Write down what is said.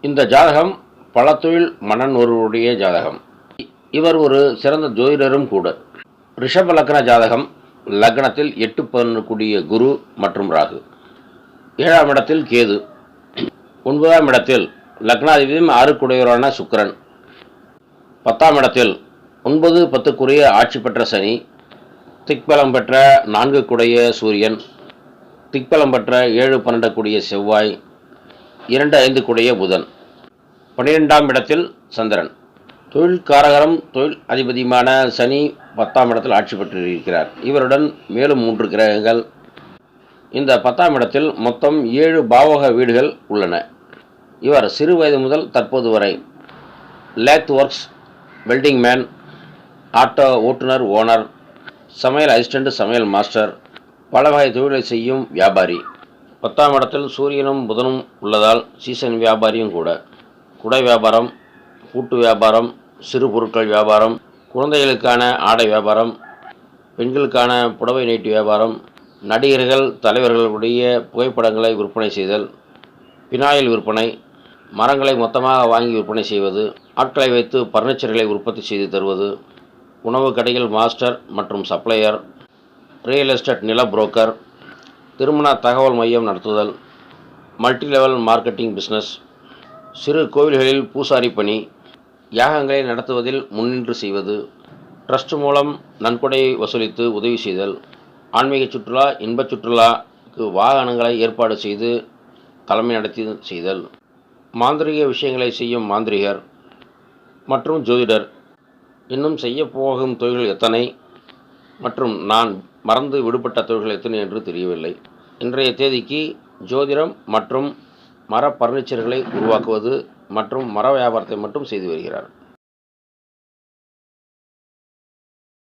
இந்த ஜாதகம் பல தொழில் மன்னன் ஒருவருடைய ஜாதகம். இவர் ஒரு சிறந்த ஜோதிடரும் கூட. ரிஷப லக்ன ஜாதகம். லக்னத்தில் 8-11 கூடிய குரு மற்றும் ராகு. 7ஆம் இடத்தில் கேது. 9ஆம் இடத்தில் லக்னாதிபதியும் 6 கூடியவரான சுக்கிரன். 10ஆம் இடத்தில் 9-10 ஆட்சி பெற்ற சனி. திக்பலம் பெற்ற 4 கூடிய சூரியன். திக்பலம் பெற்ற 7-12 கூடிய செவ்வாய். 2-5 கூடிய புதன். 12ஆம் இடத்தில் சந்திரன். தொழில் காரகரம் தொழில் அதிபதியுமான சனி 10ஆம் இடத்தில் ஆட்சி பெற்றிருக்கிறார். இவருடன் மேலும் 3 கிரகங்கள். இந்த 10ஆம் இடத்தில் மொத்தம் 7 பாவக வீடுகள் உள்ளன. இவர் சிறு வயது முதல் தற்போது வரை lathe works, welding man, auto ஓட்டுநர், ஓனர், சமையல் அசிஸ்டண்ட், சமையல் மாஸ்டர், பல வகை தொழிலை செய்யும் வியாபாரி. 10ஆம் இடத்தில் சூரியனும் புதனும் உள்ளதால் சீசன் வியாபாரியும் கூட. குடை வியாபாரம், பூட்டு வியாபாரம், சிறு பொருட்கள் வியாபாரம், குழந்தைகளுக்கான ஆடை வியாபாரம், பெண்களுக்கான புடவை நைட்டி வியாபாரம், நடிகர்கள் தலைவர்களுடைய புகைப்படங்களை விற்பனை செய்தல், பினாயில் விற்பனை, மரங்களை மொத்தமாக வாங்கி விற்பனை செய்வது, ஆட்களை வைத்து பர்னிச்சர்களை உற்பத்தி செய்து தருவது, உணவு கடைகள் மாஸ்டர் மற்றும் சப்ளையர், ரியல் எஸ்டேட் நில புரோக்கர், திருமண தகவல் மையம் நடத்துதல், மல்டி லெவல் மார்க்கெட்டிங் பிஸ்னஸ், சிறு கோவில்களில் பூசாரி பணி, யாகங்களை நடத்துவதில் முன்னின்று செய்வது, ட்ரஸ்ட் மூலம் நன்கொடை வசூலித்து உதவி செய்தல், ஆன்மீக சுற்றுலா, இன்பச் சுற்றுலாவுக்கு வாகனங்களை ஏற்பாடு செய்து தலைமை நடத்தி செய்தல், மாந்திரிக விஷயங்களை செய்யும் மாந்திரிகர் மற்றும் ஜோதிடர். இன்னும் செய்ய போகும் தொழில்கள் எத்தனை மற்றும் நான் மறந்து விடுபட்ட தொழில்கள் எத்தனை என்று தெரியவில்லை. இன்றைய தேதிக்கு ஜோதிடம் மற்றும் மர பர்னிச்சர்களை உருவாக்குவது மற்றும் மர வியாபாரத்தை மட்டும் செய்து வருகிறார்.